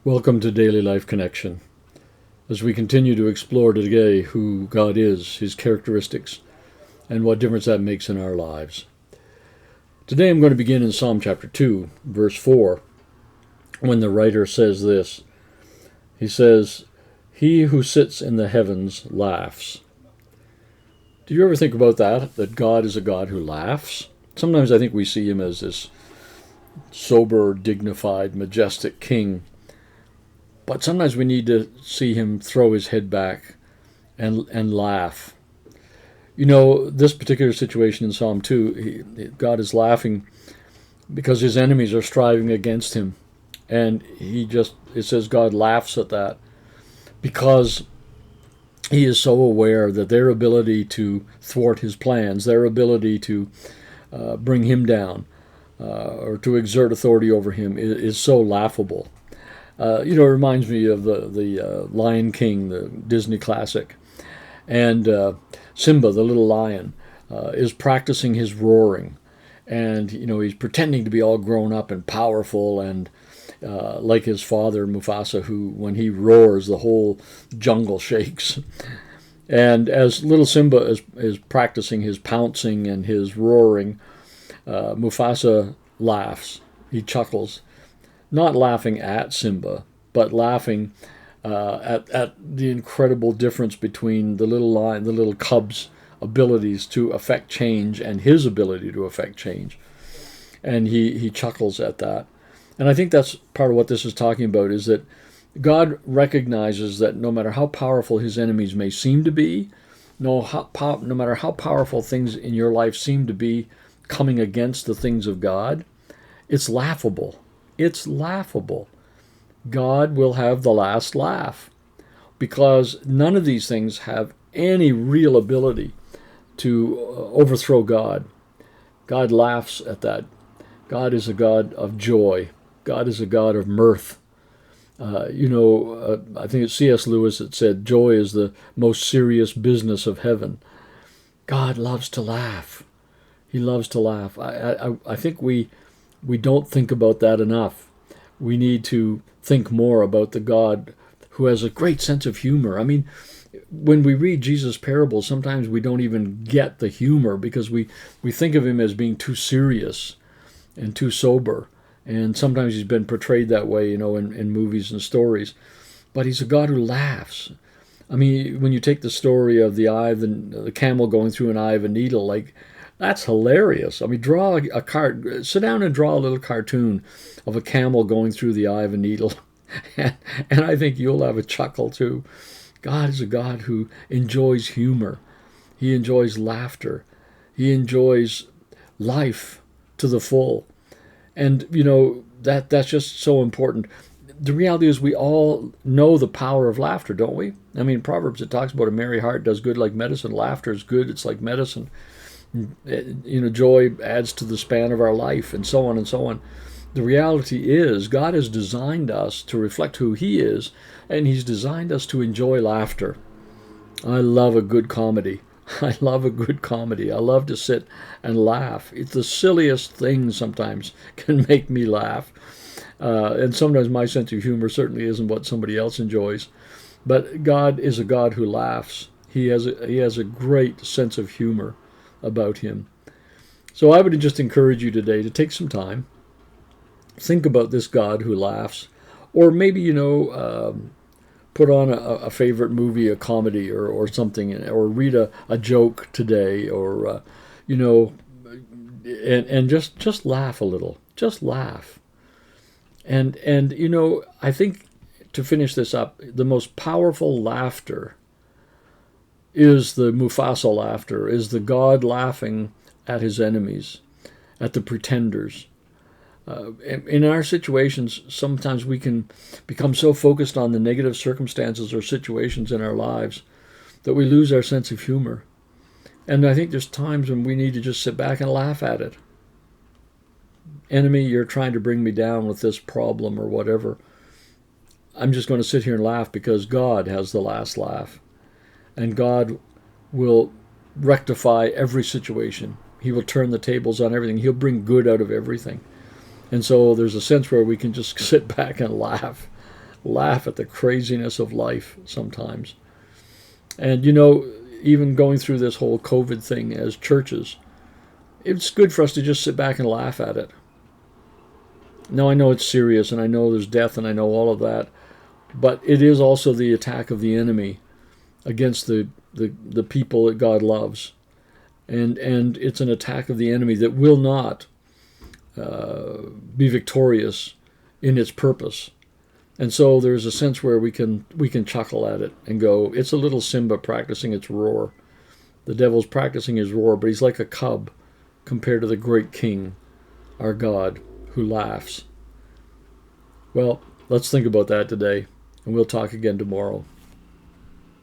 Welcome to Daily Life Connection. As we continue to explore today who God is, His characteristics, and what difference that makes in our lives. Today I'm going to begin in Psalm chapter 2, verse 4, when the writer says this. He says, "He who sits in the heavens laughs." Do you ever think about that? That God is a God who laughs? Sometimes I think we see Him as this sober, dignified, majestic king. But sometimes we need to see Him throw His head back and laugh. You know, this particular situation in Psalm 2, God is laughing because His enemies are striving against Him. And it says God laughs at that because He is so aware that their ability to thwart His plans, their ability to bring Him down or to exert authority over Him is so laughable. It reminds me of the Lion King, the Disney classic. And Simba, the little lion, is practicing his roaring. And, he's pretending to be all grown up and powerful and like his father, Mufasa, who, when he roars, the whole jungle shakes. And as little Simba is practicing his pouncing and his roaring, Mufasa laughs. He chuckles. Not laughing at Simba, but laughing at the incredible difference between the little cub's abilities to affect change and his ability to affect change. And he chuckles at that. And I think that's part of what this is talking about, is that God recognizes that no matter how powerful His enemies may seem to be, no matter how powerful things in your life seem to be coming against the things of God, it's laughable. It's laughable. God will have the last laugh because none of these things have any real ability to overthrow God. God laughs at that. God is a God of joy. God is a God of mirth. I think it's C.S. Lewis that said, joy is the most serious business of heaven. God loves to laugh. He loves to laugh. I think we don't think about that enough. We need to think more about the God who has a great sense of humor. I mean, when we read Jesus' parables, sometimes we don't even get the humor because we think of Him as being too serious and too sober. And sometimes He's been portrayed that way, in movies and stories. But He's a God who laughs. I mean, when you take the story of the camel going through an eye of a needle, that's hilarious. I mean, sit down and draw a little cartoon of a camel going through the eye of a needle. and I think you'll have a chuckle too. God is a God who enjoys humor. He enjoys laughter. He enjoys life to the full. And, that's just so important. The reality is we all know the power of laughter, don't we? I mean, Proverbs, it talks about a merry heart does good like medicine. Laughter is good. It's like medicine. Joy adds to the span of our life, and so on and so on. The reality is God has designed us to reflect who He is, and He's designed us to enjoy laughter. I love a good comedy. I love a good comedy. I love to sit and laugh. It's the silliest things sometimes can make me laugh. And sometimes my sense of humor certainly isn't what somebody else enjoys. But God is a God who laughs. He has a great sense of humor about Him. So I would just encourage you today to take some time, think about this God who laughs, or maybe, put on a favorite movie, a comedy or something, or read a joke today, or, and just laugh a little. Just laugh. And I think, to finish this up, the most powerful laughter is the Mufasa laughter, is the God laughing at His enemies, at the pretenders. In our situations, sometimes we can become so focused on the negative circumstances or situations in our lives that we lose our sense of humor. And I think there's times when we need to just sit back and laugh at it. Enemy, you're trying to bring me down with this problem or whatever. I'm just going to sit here and laugh because God has the last laugh. And God will rectify every situation. He will turn the tables on everything. He'll bring good out of everything. And so there's a sense where we can just sit back and laugh laugh at the craziness of life sometimes. And you know, even going through this whole COVID thing as churches, it's good for us to just sit back and laugh at it. Now, I know it's serious, and I know there's death, and I know all of that, but it is also the attack of the enemy against the people that God loves. And it's an attack of the enemy that will not be victorious in its purpose. And so there's a sense where we can chuckle at it and go, it's a little Simba practicing its roar. The devil's practicing his roar, but he's like a cub compared to the great king, our God, who laughs. Well, let's think about that today, and we'll talk again tomorrow.